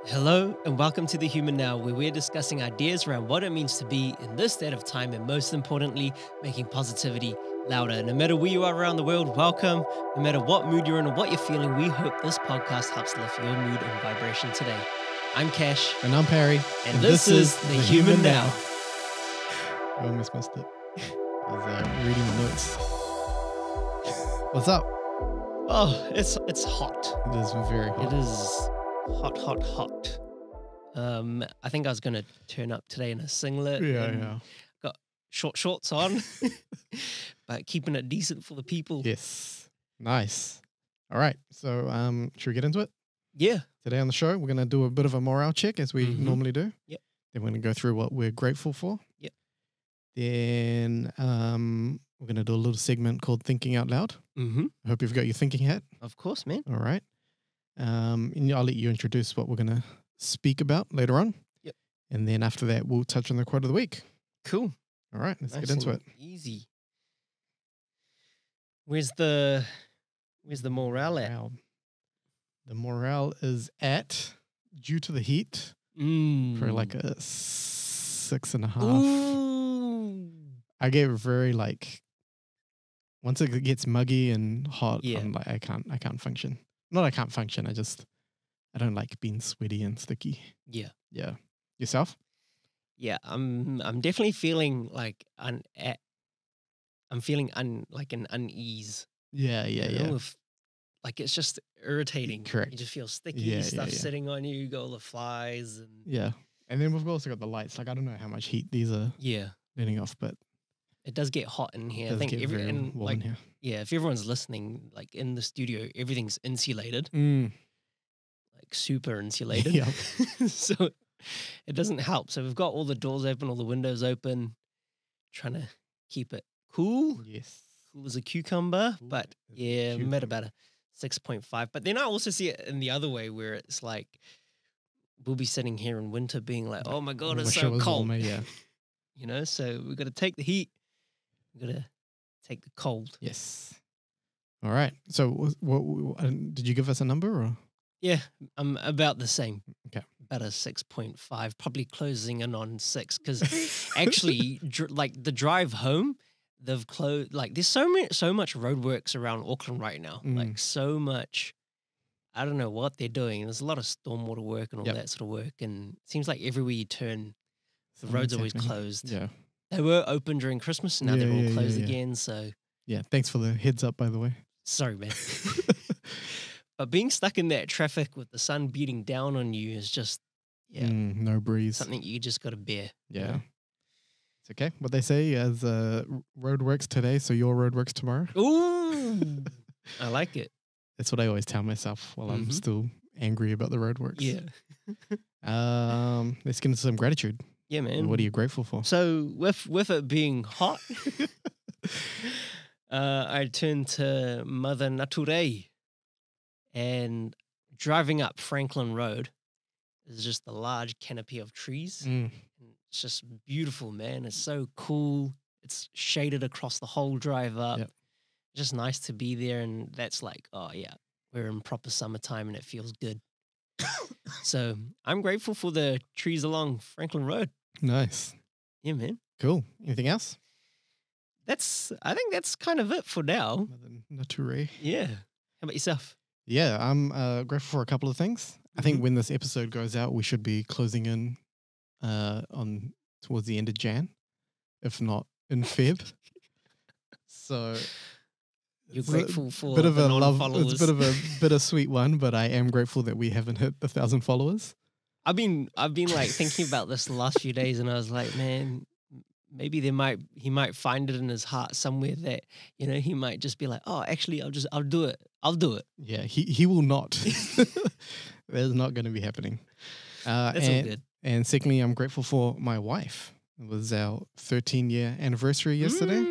Hello and welcome to The Human Now, where we're discussing ideas around what it means to be in this state of time and most importantly, making positivity louder. No matter where you are around the world, welcome. No matter what mood you're in or what you're feeling, we hope this podcast helps lift your mood and vibration today. I'm Kash. And I'm Parry. And this is The Human Now. I almost missed it. I was reading the notes. What's up? Oh, it's hot. It is very hot. It is hot. I think I was going to turn up today in a singlet. Yeah. Got short shorts on, but keeping it decent for the people. Yes. Nice. All right. So should we get into it? Yeah. Today on the show, we're going to do a bit of a morale check as we normally do. Yep. Then we're going to go through what we're grateful for. Yep. Then we're going to do a little segment called Thinking Out Loud. Mm-hmm. I hope you've got your thinking hat. Of course, man. All right. And I'll let you introduce what we're going to speak about later on. Yep. And then after that, we'll touch on the quote of the week. Cool. All right, let's Nice get into and it. Easy. Where's the morale at? The morale is at, due to the heat, for like a 6.5. Ooh. I get very once it gets muggy and hot, Yeah. I'm like, I can't function. Not I can't function, I don't like being sweaty and sticky. Yeah. Yeah. Yourself? Yeah. I'm definitely feeling like an unease. Yeah. You know, like it's just irritating. Correct. You just feel sticky, stuff sitting on you, got all the flies and Yeah. And then we've also got the lights. Like, I don't know how much heat these are letting off, but it does get hot in here. it does I think get very warm in here. yeah, if everyone's listening, like in the studio, everything's insulated, like super insulated. Yeah. So it doesn't help. So we've got all the doors open, all the windows open, trying to keep it cool. Yes. Cool as a cucumber. Cool But as a yeah, I'm at cucumber. about a 6.5. But then I also see it in the other way where it's like we'll be sitting here in winter being like, oh my God, it's Wish it so was cold. warmer, yeah. You know, so we've got to take the heat. We've got to take the cold. Yes. All right. So, what did you give us a number or? Yeah, I'm about the same. Okay. About a 6.5, probably closing in on 6 because actually, like the drive home, they've closed. Like there's so much roadworks around Auckland right now. Like so much. I don't know what they're doing. There's a lot of stormwater work and all that sort of work, and it seems like everywhere you turn, the roads are always closed. Yeah. They were open during Christmas, and now they're all closed yeah. again. So Yeah. Thanks for the heads up, by the way. sorry, man. But being stuck in that traffic with the sun beating down on you is just, No breeze. something you just got to bear. Yeah. You know? It's okay. What they say as road works today, so your road works tomorrow. Ooh, I like it. That's what I always tell myself while I'm still angry about the road works. Yeah. Let's get into some gratitude. Yeah, man. What are you grateful for? So with it being hot, I turned to Mother Nature, and driving up Franklin Road is just a large canopy of trees. It's just beautiful, man. It's so cool. It's shaded across the whole drive up. Yep. Just nice to be there, and that's like, oh yeah, we're in proper summertime and it feels good. So I'm grateful for the trees along Franklin Road. Nice. Yeah, man. Cool. Anything else? I think that's kind of it for now. Other than Nature. Yeah. How about yourself? Yeah, I'm grateful for a couple of things. I think when this episode goes out, we should be closing in on towards the end of Jan, if not in Feb. So You're it's grateful for bit of the a love. non-followers. It's a bit of a bittersweet one, but I am grateful that we haven't hit 1,000 followers. I've been like thinking about this the last few days, and I was like, man, maybe he might find it in his heart somewhere that, you know, he might just be like, oh, actually, I'll do it. I'll do it. Yeah, he will not. That's not going to be happening. That's all good. And secondly, I'm grateful for my wife. It was our 13-year anniversary yesterday.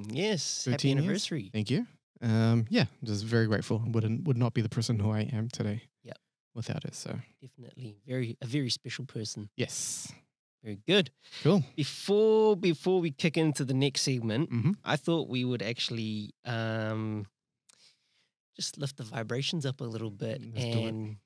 Yes, 13 happy years. anniversary. Thank you. Yeah, just very grateful. Would not be the person who I am today. Yep. Without it. So Definitely a very special person. yes, Very good. cool. Before we kick into the next segment, Mm-hmm. I thought we would actually just lift the vibrations up a little bit Let's do it. and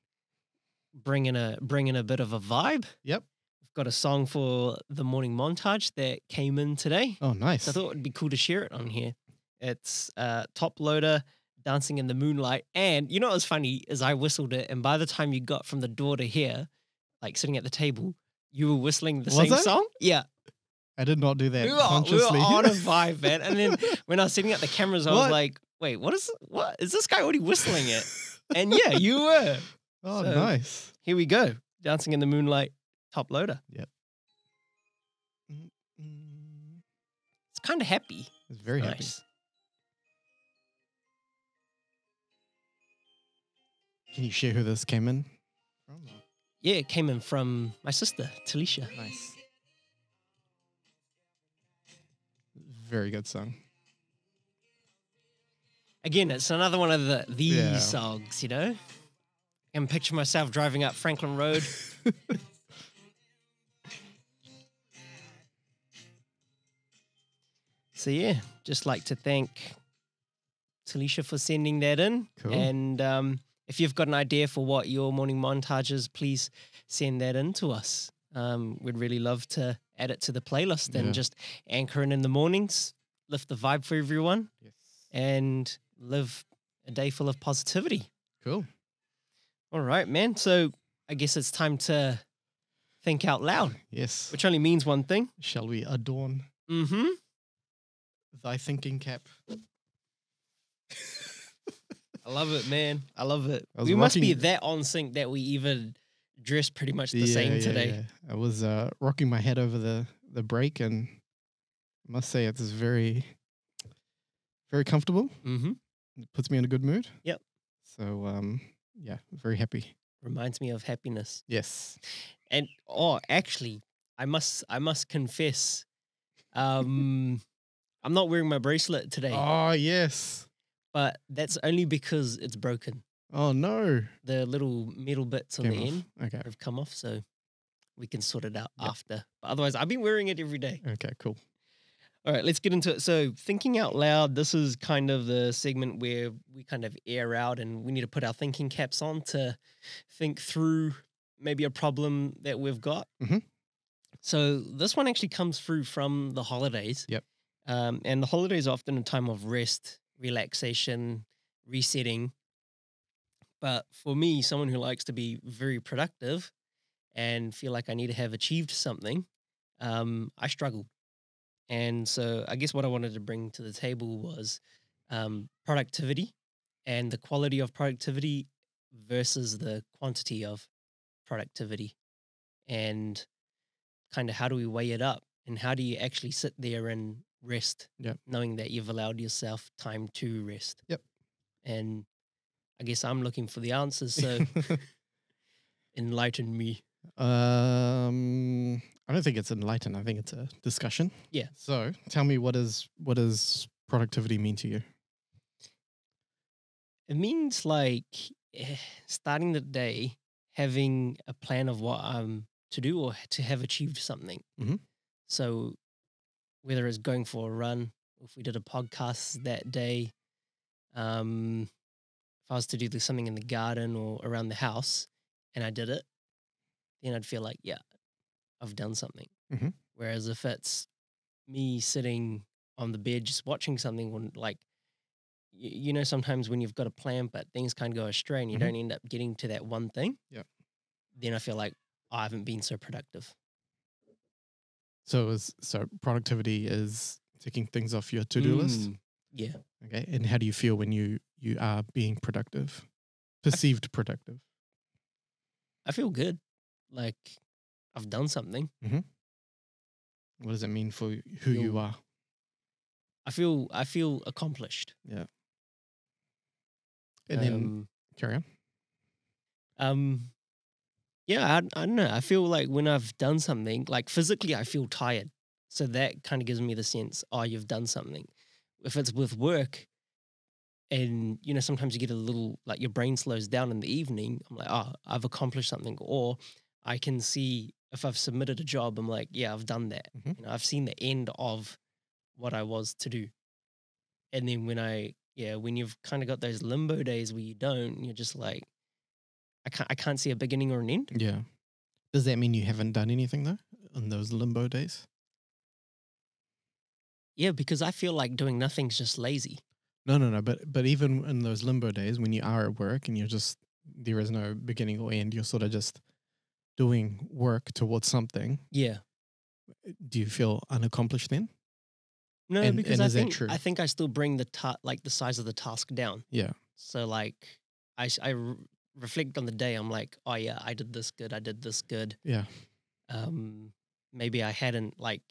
bring in a bit of a vibe. Yep. We've got a song for the morning montage that came in today. Oh, nice. So I thought it'd be cool to share it on here. It's Top Loader, Dancing in the Moonlight. And you know what was funny is I whistled it, and by the time you got from the door to here, like sitting at the table, you were whistling the Was same I? song. Yeah. I did not do that We were consciously. on a vibe, man. And then when I was setting up the cameras, I was What? like, wait, what is this guy already whistling it? And yeah, you were. Oh, So- nice. Here we go. Dancing in the Moonlight, Top Loader. It's kind of happy. It's very happy. Nice. Can you share who this came in from? Yeah, it came in from my sister, Talisha. Nice. Very good song. Again, it's another one of these Yeah. songs, you know? I can picture myself driving up Franklin Road. So yeah, just like to thank Talisha for sending that in. Cool. And if you've got an idea for what your morning montage is, please send that in to us. We'd really love to add it to the playlist and Yeah. just anchor in the mornings, lift the vibe for everyone, Yes. and live a day full of positivity. Cool. All right, man. So I guess it's time to think out loud, Yes. which only means one thing. Shall we adorn Mm-hmm. thy thinking cap? I love it, man. I love it. I was We must be rocking- that on sync that we even dress pretty much the same today. Yeah. I was rocking my head over the break, and I must say it's very, very comfortable. Mm-hmm. It puts me in a good mood. Yep. So yeah, very happy. Reminds me of happiness. Yes. And actually, I must confess, I'm not wearing my bracelet today, Oh yes. but that's only because it's broken. Oh no. The little metal bits on Came the off. end Okay. have come off, so we can sort it out Yep. after. But otherwise, I've been wearing it every day. Okay. Cool. All right, let's get into it. So, thinking out loud, this is kind of the segment where we kind of air out and we need to put our thinking caps on to think through maybe a problem that we've got. Mhm. So, this one actually comes through from the holidays. Yep. And the holidays are often a time of rest, relaxation, resetting. But for me, someone who likes to be very productive and feel like I need to have achieved something, I struggle. And so I guess what I wanted to bring to the table was productivity and the quality of productivity versus the quantity of productivity. And kind of how do we weigh it up? And how do you actually sit there and rest, Yep. knowing that you've allowed yourself time to rest? Yep. And I guess I'm looking for the answers. So enlighten me. I don't think it's enlightened. I think it's a discussion. Yeah. So tell me, what does productivity mean to you? It means like starting the day, having a plan of what I'm to do or to have achieved something. Mhm. So whether it's going for a run, if we did a podcast that day, if I was to do something in the garden or around the house and I did it, then I'd feel like, yeah, I've done something. Mhm. Whereas if it's me sitting on the bed just watching something, when like, you know, sometimes when you've got a plan but things kind of go astray and you Mhm. don't end up getting to that one thing, Yep. then I feel like I haven't been so productive. So productivity is ticking things off your to-do list. Yeah. Okay. And how do you feel when you are being productive? Perceived productive. I feel good. Like I've done something. What does it mean for who you Feel- are? I feel accomplished. Yeah. And then carry on. Yeah, I don't know. I feel like when I've done something, like physically, I feel tired. So that kind of gives me the sense, oh, you've done something. If it's with work, and you know, sometimes you get a little like your brain slows down in the evening. I'm like, oh, I've accomplished something, or I can see if I've submitted a job. I'm like, yeah, I've done that. Mhm. You know, I've seen the end of what I was to do. And then when you've kind of got those limbo days where you don't, you're just like, I can't see a beginning or an end. Yeah. Does that mean you haven't done anything though on those limbo days? Yeah, because I feel like doing nothing's just lazy. No. But even in those limbo days when you are at work and there is no beginning or end, you're sort of just doing work towards something. Yeah. Do you feel unaccomplished then? No, because is that true? I think I still bring the like the size of the task down. Yeah. So like reflect on the day. I'm like, oh yeah, I did this good. I did this good. Yeah. Maybe I hadn't like.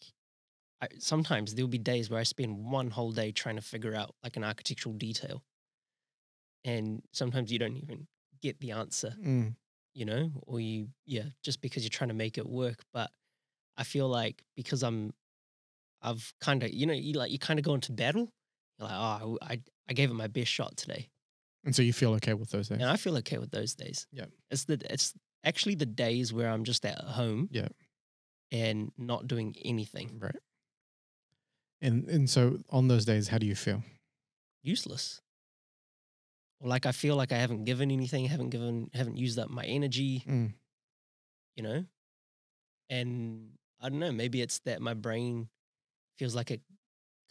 Sometimes there'll be days where I spend one whole day trying to figure out like an architectural detail, and sometimes you don't even get the answer, Mm. or just because you're trying to make it work. But I feel like because I've kind of, you kind of go into battle. You're like, oh, I gave it my best shot today, And so you feel okay with those days? and I feel okay with those days. Yeah. It's actually the days where I'm just at home, Yeah. and not doing anything. Right. And so on those days, how do you feel? Useless. Or like I feel like I haven't given anything, haven't used up my energy, Mm. And I don't know, maybe it's that my brain feels like it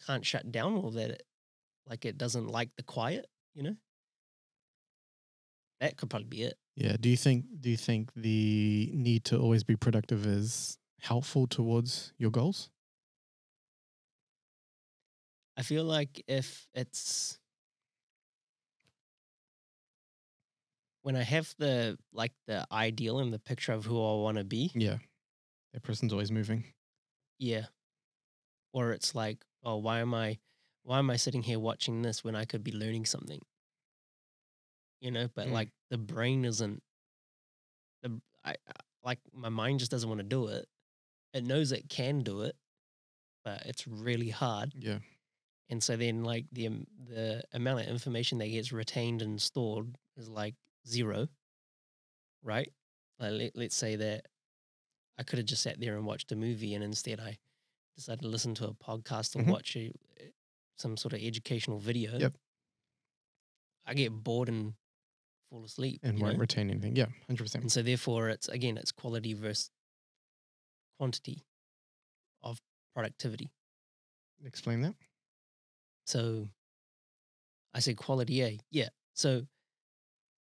can't shut down, or that it doesn't like the quiet, That could probably be it. Yeah. Do you think the need to always be productive is helpful towards your goals? I feel like if it's when I have the ideal and the picture of who I want to be, Yeah. That person's always moving. yeah. Or it's like, oh, why am I sitting here watching this when I could be learning something? But Mm. like the brain isn't like my mind just doesn't want to do it. It knows it can do it, but it's really hard. Yeah. And so then like the amount of information that gets retained and stored is like zero, right? Like let's say that I could have just sat there and watched a movie, and instead I decided to listen to a podcast or Mhm. watch some sort of educational video. Yep. I get bored and fall asleep, And won't retain anything. Yeah. 100%. And so therefore it's quality versus quantity of productivity. Explain that. So I say quality A. Yeah. So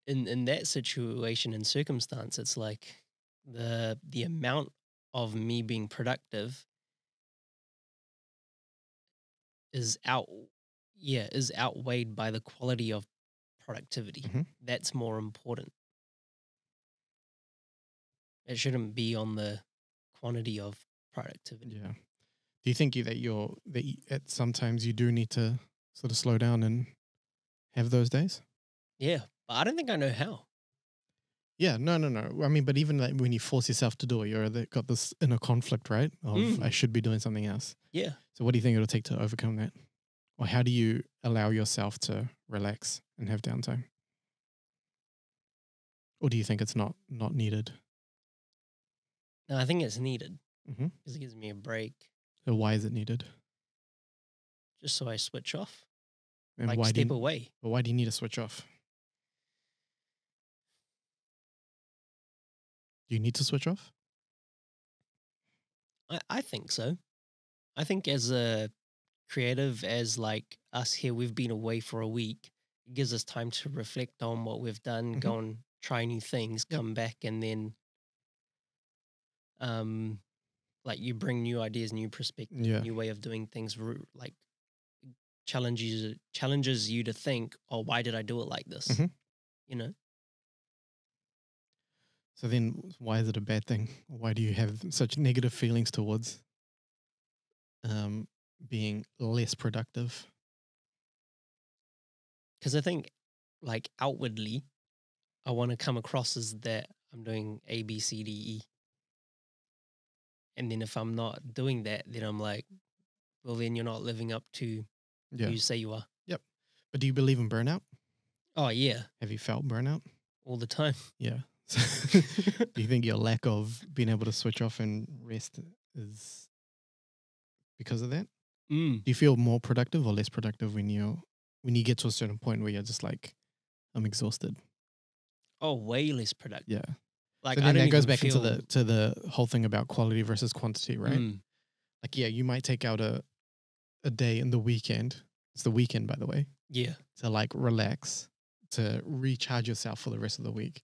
in that situation and circumstance, it's like the amount of me being productive is outweighed by the quality of productivity. Mhm. That's more important. It shouldn't be on the quantity of productivity. Yeah. Do you think at sometimes you do need to sort of slow down and have those days? Yeah. But I don't think I know how. Yeah, no. I mean, but even like when you force yourself to do it, got this inner conflict, right? Of I should be doing something else. Yeah. So what do you think it'll take to overcome that? Or how do you allow yourself to relax and have downtime? Or do you think it's not needed? No, I think it's needed Mm-hmm. because it gives me a break So why is it needed? just so I switch off, And like why step away. But why do you need to switch off? Do you need to switch off? I think so. I think as a creative as like us here, we've been away for a week. It gives us time to reflect on what we've done, Mhm. go and try new things, Yep. come back, and then like you bring new ideas, new perspective, Yeah. new way of doing things, like challenges you to think, oh, why did I do it like this? Mhm. You know? So then why is it a bad thing? Why do you have such negative feelings towards being less productive? Because I think like outwardly, I want to come across as that I'm doing A, B, C, D, E. And then if I'm not doing that, then I'm like, well, then you're not living up to Yeah. who you say you are. Yep. But do you believe in burnout? Oh, yeah, Have you felt burnout? all the time. Yeah. Do you think your lack of being able to switch off and rest is because of that? Mm. Do you feel more productive or less productive when you get to a certain point where you're just like, I'm exhausted? Oh, way less productive. Yeah. Like So I then don't that goes even back feel. into the whole thing about quality versus quantity, right? Mm, Like, yeah, you might take out a day in the weekend. It's the weekend, by the way, yeah, to like relax, to recharge yourself for the rest of the week.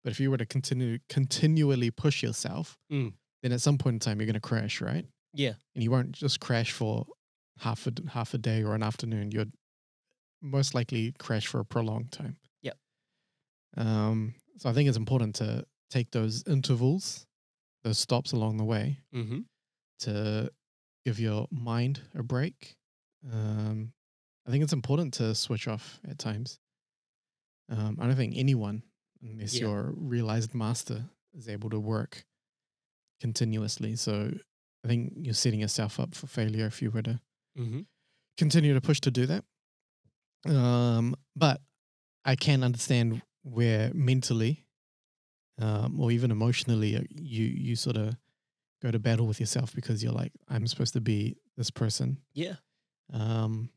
But if you were to continually push yourself, mm, then at some point in time you're going to crash, right? yeah, And you won't just crash for half a day or an afternoon. You'd most likely crash for a prolonged time. yep, So I think it's important to take those intervals, those stops along the way, mm-hmm, to give your mind a break. I think it's important to switch off at times. I don't think anyone, unless yeah, you're a realized master, is able to work continuously. So I think you're setting yourself up for failure if you were to mm-hmm, continue to push to do that. But I can understand where mentally, or even emotionally, you sort of go to battle with yourself because you're like, I'm supposed to be this person. yeah, Um,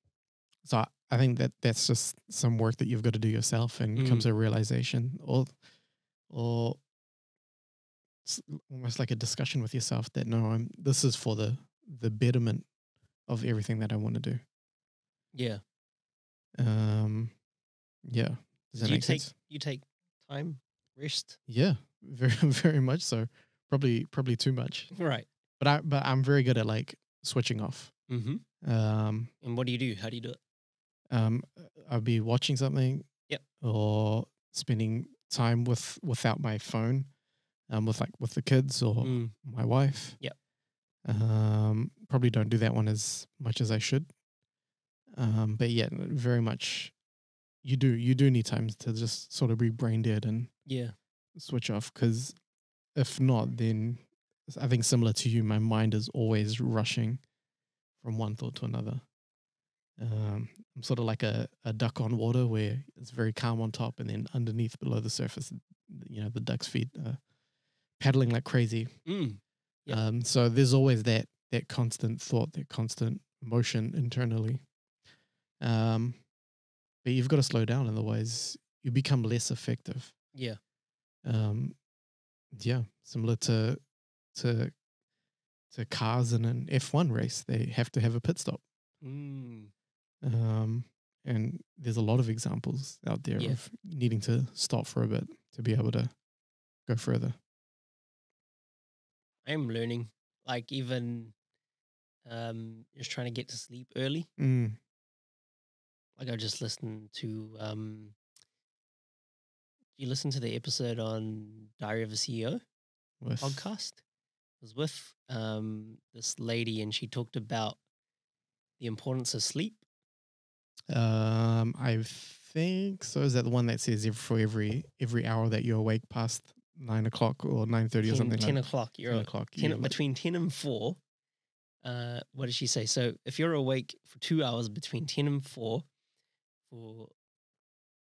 so I think that that's just some work that you've got to do yourself and come to a realization, or it's almost like a discussion with yourself that no, this is for the betterment of everything that I want to do. yeah. Um, yeah. Does that Do you make sense? take time, rest? Yeah, very very much so. Probably too much. Right. But I'm very good at like switching off. Mm-hmm. Um, And what do you do? How do you do it? um, I'll be watching something, Yep. or spending time without my phone, with the kids or Mm, my wife. yep. Probably don't do that one as much as I should. But yeah, very much. You do need time to just sort of be brain dead and Yeah. switch off, because if not, then I think similar to you, my mind is always rushing from one thought to another. I'm sort of like a duck on water where it's very calm on top, and then underneath, below the surface, the duck's feet are paddling like crazy. Mm, yep. So there's always that constant thought, that constant motion internally. Um, but you've got to slow down, otherwise you become less effective. Yeah. Um, yeah, similar to cars in an F1 race, they have to have a pit stop. Mm, Um, and there's a lot of examples out there yeah. of needing to stop for a bit to be able to go further. I'm learning. Like even just trying to get to sleep early. Mm, Like I just listened to you listen to the episode on Diary of a CEO with podcast? It was with this lady and she talked about the importance of sleep. I think so. Is that the one that says for every hour that you're awake past 9 o'clock or 9:30 or 10, something 10 like o'clock. 10 o'clock? 10, You between 10 and 4. What did she say? So if you're awake for 2 hours between 10 and 4 for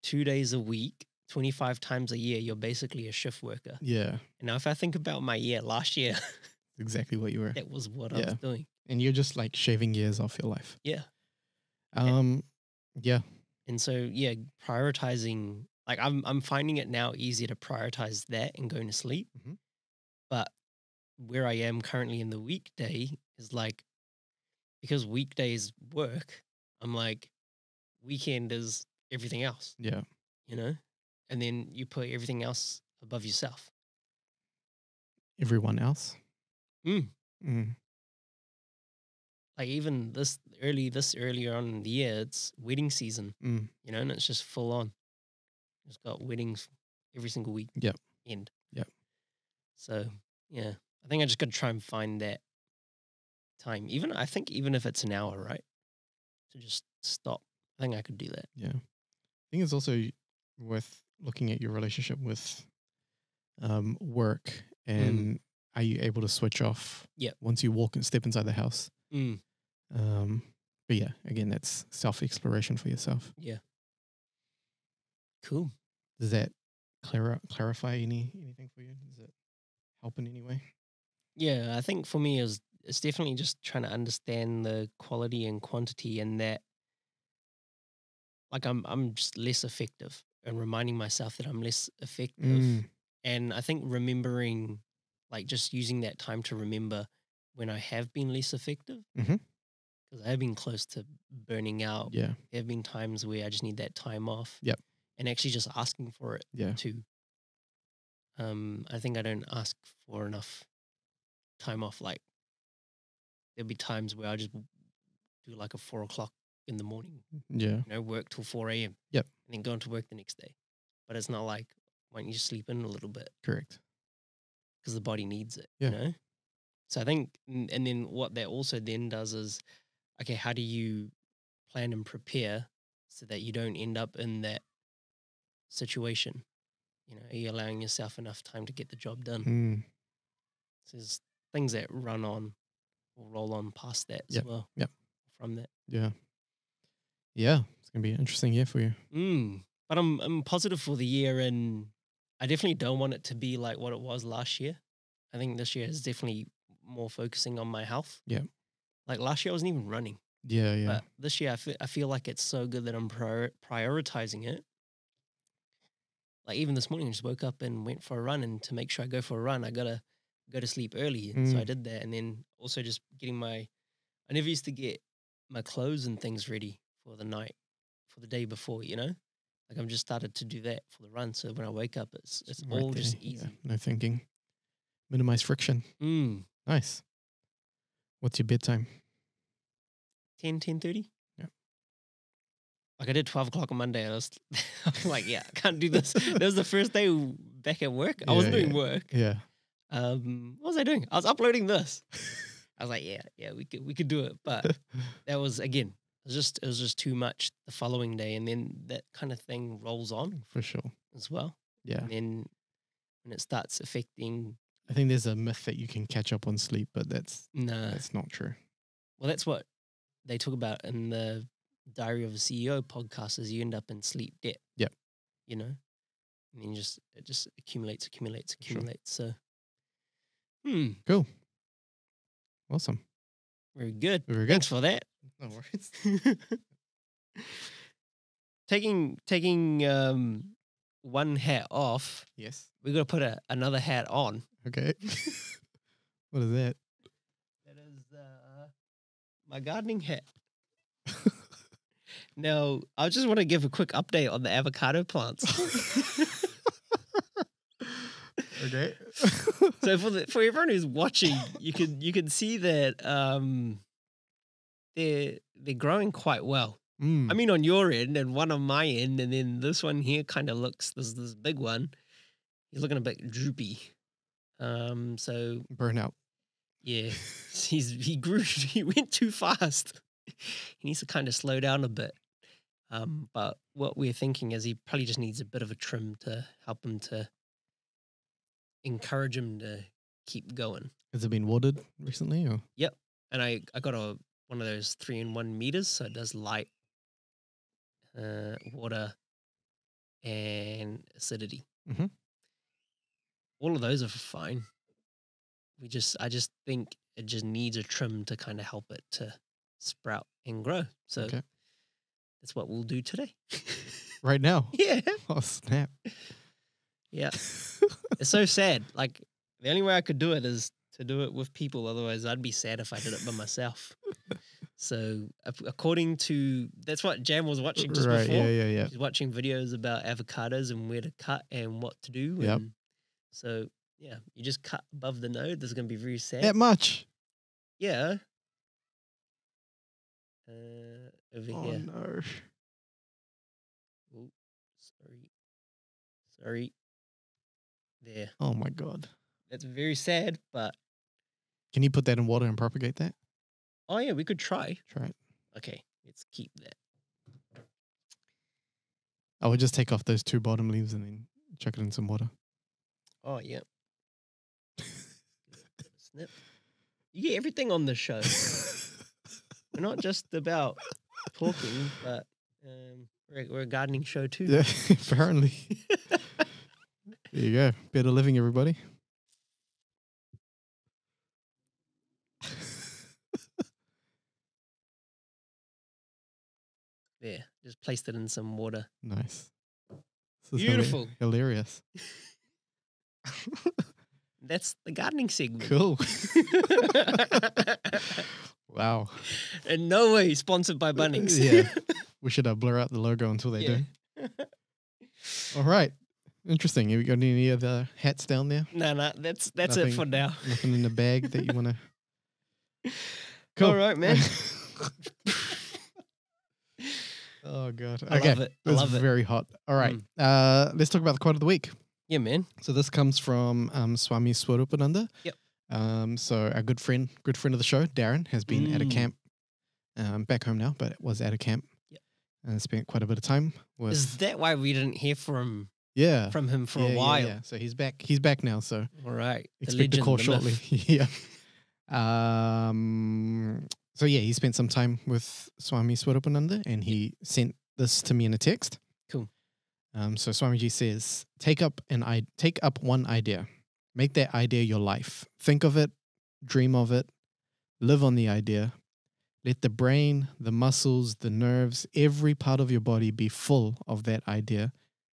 2 days a week, 25 times a year, you're basically a shift worker. yeah, And now if I think about my year, last year, exactly what you were. that was what I Yeah. was doing. And you're just like shaving years off your life. Yeah. Yeah. And so, yeah, prioritizing, like I'm finding it now easier to prioritize that and going to sleep. Mhm. But where I am currently in the weekday is like, because weekdays work, I'm like, weekend is everything else, Yeah. you know? And then you put everything else above yourself. Everyone else. Mm. Mm. Like even earlier on in the year, it's wedding season, Mm. you know, and it's just full on. It's got weddings every single week. Yep. End. Yep. So yeah, I think I just got to try and find that time. I think even if it's an hour, right, to just stop. I think I could do that. Yeah. I think it's also worth looking at your relationship with work, and are you able to switch off Yep. once you walk and step inside the house? Mm. But yeah, again, that's self-exploration for yourself. Yeah. Cool. Does that clarify anything for you? Does it help in any way? Yeah, I think for me it's definitely just trying to understand the quality and quantity, and that like I'm just less effective and reminding myself that I'm less effective. Mm. And I think remembering, like just using that time to remember when I have been less effective, Mhm. because I have been close to burning out. Yeah. There have been times where I just need that time off. Yep. And actually just asking for it Yeah. too. I think I don't ask for enough time off. Like there'll be times where I just do like a 4 o'clock in the morning, Yeah. work till 4 a.m. Yep. And then go into work the next day. But it's not like, why don't you just sleep in a little bit? Correct. Because the body needs it, Yeah. So I think, and then what that also then does is, okay, how do you plan and prepare so that you don't end up in that situation? Are you allowing yourself enough time to get the job done? Mm. So there's things that run on or roll on past that as Yep. well. Yep. From that. Yeah. Yeah. It's gonna be an interesting year for you. But I'm positive for the year, and I definitely don't want it to be like what it was last year. I think this year is definitely more focusing on my health. Yeah. Like last year, I wasn't even running. Yeah. Yeah. But this year, I feel like it's so good that I'm prioritizing it. Like even this morning, I just woke up and went for a run. And to make sure I go for a run, I gotta go to sleep early. And so I did that. And then also just getting I never used to get my clothes and things ready for the night, for the day before, Like I've just started to do that for the run. So when I wake up, it's Right all there. just Yeah. easy. No thinking. Minimize friction. Nice. What's your bedtime? 10:30. Yeah. Like I did 12 o'clock on Monday. And I was like, yeah, I can't do this. That was the first day back at work. I was doing work. Yeah. What was I doing? I was uploading this. I was like, yeah, we could do it. But that was, again, it was just too much the following day. And then that kind of thing rolls on For sure. as well. Yeah. And then when it starts affecting. I think there's a myth that you can catch up on sleep, but that's not true. Well, that's what they talk about in the Diary of a CEO podcast, is you end up in sleep debt. Yep. And then it just accumulates. Sure. So Cool. Awesome. very good. Very good. Thanks for that. No worries. Taking one hat off, Yes. we got to put another hat on. Okay. What is that? That is my gardening hat. Now, I just want to give a quick update on the avocado plants. Okay. So for everyone who's watching, you can see that they're growing quite well. I mean, on your end and one on my end, and then this one here kind of looks this big one. He's looking a bit droopy. So burnout. yeah, he went too fast. He needs to kind of slow down a bit. But what we're thinking is he probably just needs a bit of a trim to help him to encourage him to keep going. Has it been watered recently? Or? Yep. And I got one of those 3-in-1 meters, so it does light, water, and acidity. Mhm. All of those are fine. I just think it just needs a trim to kind of help it to sprout and grow. So Okay. that's what we'll do today. Right now? Yeah. Oh, snap. Yeah. It's so sad. Like the only way I could do it is to do it with people. Otherwise, I'd be sad if I did it by myself. So according to, that's what Jam was watching just before. Yeah. He's watching videos about avocados and where to cut and what to do. Yep. And so, yeah, you just cut above the node. This is going to be very sad. That much? Yeah. Over Oh, here. no. Oh, sorry. There. Oh, my God. That's very sad, but. Can you put that in water and propagate that? Oh, yeah, we could try. Try it. Okay, let's keep that. I would just take off those 2 bottom leaves and then chuck it in some water. Oh, yeah. Snip. You get everything on the show. We're not just about talking, but we're a gardening show too. Yeah, apparently. There you go. Better living, everybody. Yeah, just placed it in some water. Nice. This is Beautiful. hilarious. That's the gardening segment. Cool. Wow. In no way sponsored by Bunnings. Yeah. We should blur out the logo until they do. All right. Interesting. Have you got any other hats down there? No, that's Nothing- it for now. Nothing in the bag that you want to... Cool. All right, man. Oh, God. I love it. I It's love it. very hot. All right. Let's talk about the quote of the week. Yeah, man. So this comes from Swami Swarupananda. Yep. So our good friend of the show, Darren, has been at a camp back home now, but was at a camp. Yep. And spent quite a bit of time with... Is that why we didn't hear from Yeah. him for a while? Yeah. So he's back. He's back now. So All right. expect a call shortly. Yeah. So yeah, he spent some time with Swami Swarupananda, and he sent this to me in a text. Cool. So Swamiji says, take up one idea, make that idea your life. Think of it, dream of it, live on the idea. Let the brain, the muscles, the nerves, every part of your body be full of that idea,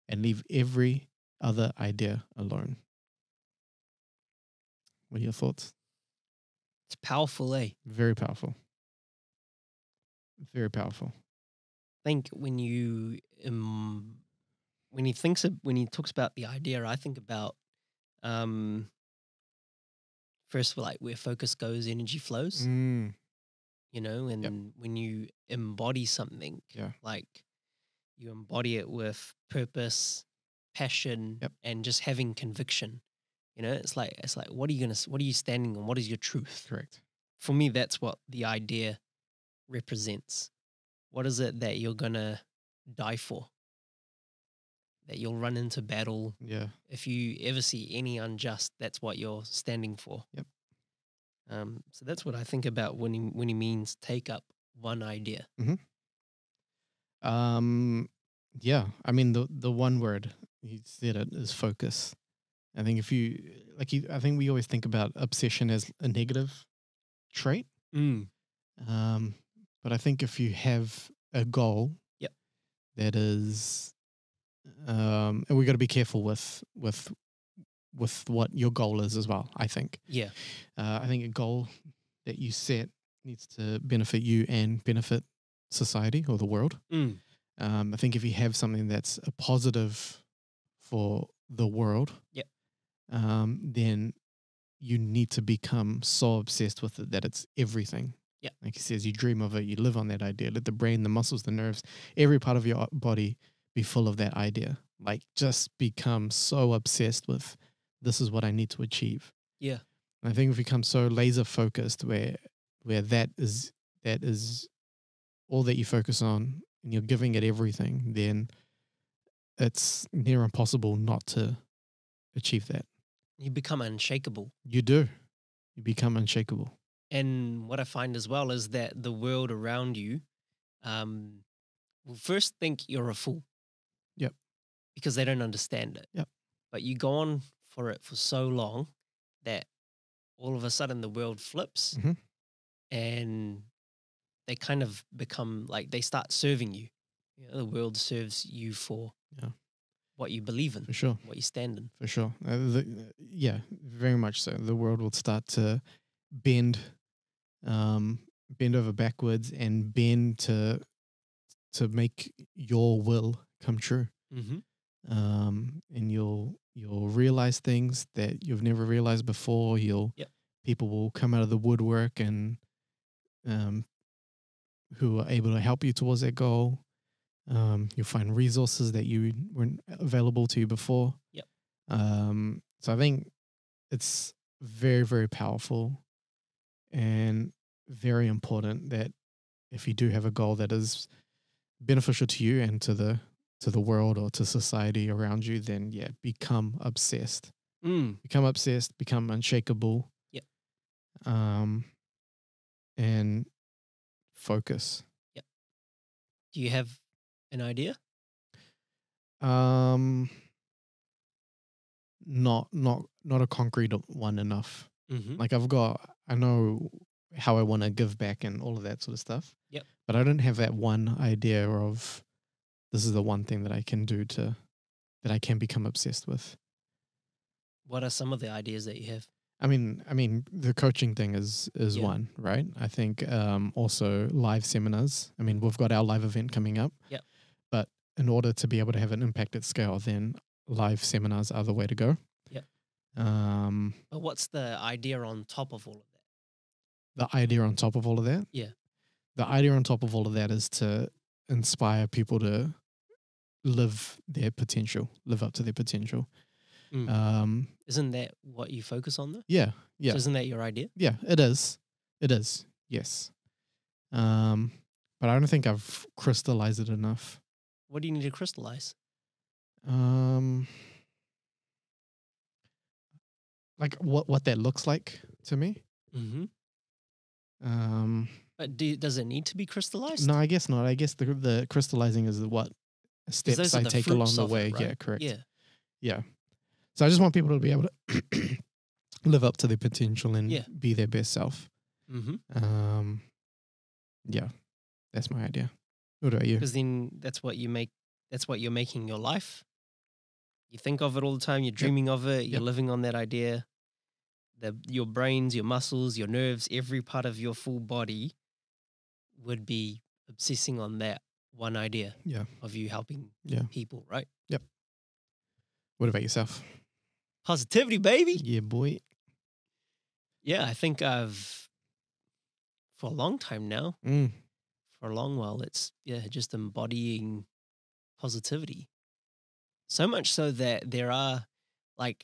and leave every other idea alone. What are your thoughts? It's powerful, eh? Very powerful. Very powerful. I think when he talks about the idea, I think about first like where focus goes, energy flows. You know, and when you embody something, like you embody it with purpose, passion, and just having conviction. You know, it's like what are you standing on? What is your truth? Correct. For me, that's what the idea represents. What is it that you're gonna die for? That you'll run into battle. Yeah. If you ever see any unjust, that's what you're standing for. Yep. So that's what I think about when he means take up one idea. Yeah. I mean the one word he said it is focus. I think I think we always think about obsession as a negative trait. But I think if you have a goal, that is, and we got to be careful with what your goal is as well. I think. Yeah. I think a goal that you set needs to benefit you and benefit society or the world. I think if you have something that's a positive for the world, then you need to become so obsessed with it that it's everything. Yeah. Like he says, you dream of it, you live on that idea. Let the brain, the muscles, the nerves, every part of your body be full of that idea. Like just become so obsessed with this is what I need to achieve. Yeah. And I think if we become so laser focused where that is all that you focus on and you're giving it everything, then it's near impossible not to achieve that. You become unshakable. You do. You become unshakable. And what I find as well is that the world around you will first think you're a fool. Yep. Because they don't understand it. Yep. But you go on for it for so long that all of a sudden the world flips and they kind of become like they start serving you. You know, the world serves you for what you believe in. For sure. What you stand in. For sure. Yeah, very much so. The world will start to bend over backwards and bend to make your will come true. And you'll realize things that you've never realized before. People will come out of the woodwork and who are able to help you towards that goal. You'll find resources that you weren't available to you before. So I think it's very, very powerful and very important that if you do have a goal that is beneficial to you and to the world or to society around you, then become obsessed. Become obsessed, become unshakable. And focus. Do you have an idea? Not a concrete one enough. Like I know how I want to give back and all of that sort of stuff. But I don't have that one idea of this is the one thing that I can do to that I can become obsessed with. What are some of the ideas that you have? I mean, the coaching thing is Yeah. one, right? I think also live seminars. I mean, we've got our live event coming up. Yep. But in order to be able to have an impact at scale, then live seminars are the way to go. Yep. Um, But what's the idea on top of all of that? the idea on top of all of that? Yeah. The idea on top of all of that is to inspire people to live their potential, live up to their potential. Isn't that what you focus on though? Yeah. So isn't that your idea? Yeah, it is. It is. Yes. But I don't think I've crystallized it enough. What do you need to crystallize? Like what that looks like to me. Mm-hmm. But does it need to be crystallized? No, I guess not. I guess the crystallizing is what steps those are I the take along fruits the of it, way. right? Yeah, correct. Yeah. Yeah. So I just want people to be able to live up to their potential and Yeah. be their best self. Mm-hmm. Yeah, that's my idea. What about you? Because then that's what you make. That's what you're making your life. You think of it all the time. You're dreaming of it. You're Yep. living on that idea. Your brains, your muscles, your nerves, every part of your full body would be obsessing on that one idea. Yeah. Of you helping Yeah. people, right? Yep. What about yourself? Positivity, baby. Yeah, boy. Yeah, I think I've for a long time now. For a long while, it's just embodying positivity. So much so that there are, like,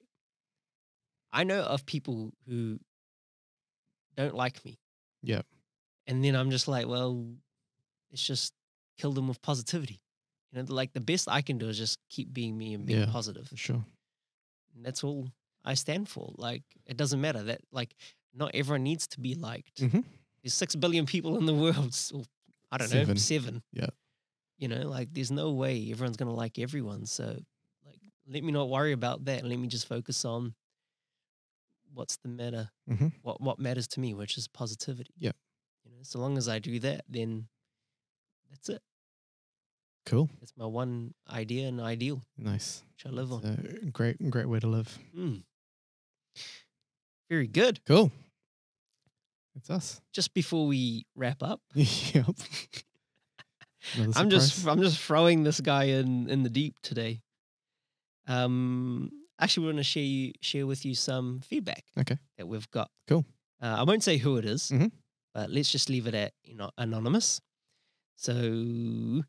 I know of people who don't like me. Yep. And then I'm just like, well, let's just kill them with positivity. You know, like the best I can do is just keep being me and being Yeah. positive. For sure. And that's all I stand for. Like, it doesn't matter that, like, not everyone needs to be liked. Mm-hmm. There's 6 billion people in the world. So, I don't know, 7. Yeah. You know, like, there's no way everyone's going to like everyone. So, like, let me not worry about that. Let me just focus on what's the matter, Mm-hmm. what matters to me, which is positivity. Yeah. You know, so long as I do that, then that's it. Cool. It's my one idea and ideal, Nice. which I live on. It's a great way to live. Very good. Cool. It's us. Just before we wrap up, Yep. I'm just throwing this guy in the deep today. Actually, we want to share with you some feedback. Okay. That we've got. Cool. I won't say who it is, Mhm. but let's just leave it at anonymous. So,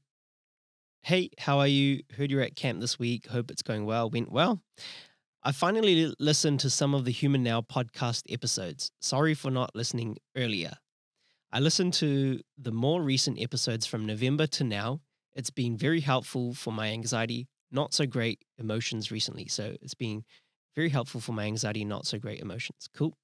hey, how are you? Heard you're at camp this week. Hope it's going well. Went well. I finally listened to some of the Human Now podcast episodes. Sorry for not listening earlier. I listened to the more recent episodes from November to now. It's been very helpful for my anxiety, not so great emotions recently. So it's been very helpful for my anxiety, not so great emotions. Cool.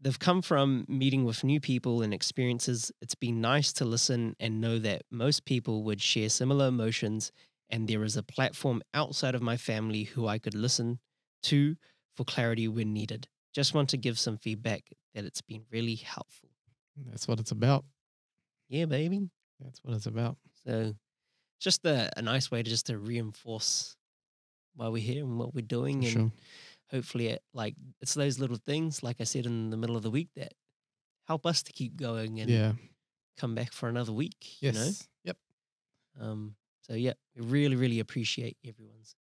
They've come from meeting with new people and experiences. It's been nice to listen and know that most people would share similar emotions, and there is a platform outside of my family who I could listen to for clarity when needed. Just want to give some feedback that it's been really helpful. That's what it's about. Yeah, baby. That's what it's about. So just a nice way to reinforce why we're here and what we're doing. For And sure. hopefully it's those little things, like I said in the middle of the week, that help us to keep going and come back for another week. Yes. You know? Yep. So yeah, we really, really appreciate everyone's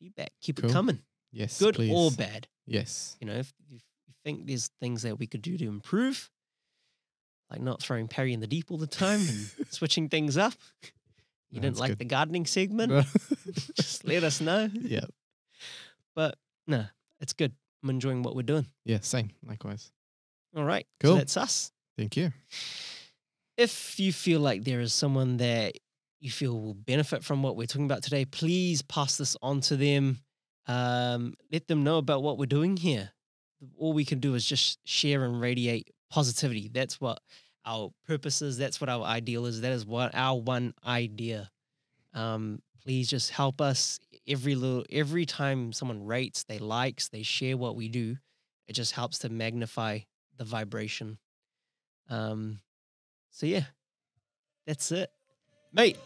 feedback. Keep Cool. it coming. Yes. Good please. or bad. Yes. You know, if you think there's things that we could do to improve, like not throwing Parry in the deep all the time and switching things up. You didn't That's like good. the gardening segment? Just let us know. Yeah. But no, it's good. I'm enjoying what we're doing. Yeah. Same. Likewise. All right. Cool. So that's us. Thank you. If you feel like there is someone that you feel will benefit from what we're talking about today, please pass this on to them. Let them know about what we're doing here. All we can do is just share and radiate positivity. That's what our purpose is. That's what our ideal is. That is what our one idea. Please just help us. Every time someone rates, they likes, they share what we do, it just helps to magnify the vibration. So yeah, that's it, mate.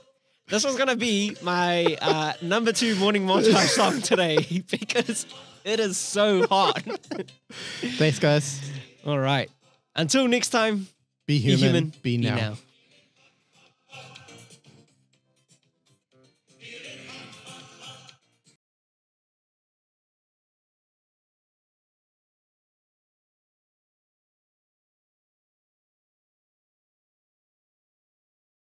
This was going to be my number 2 morning montage song today because it is so hot. Thanks, guys. All right. Until next time, Be human, be now.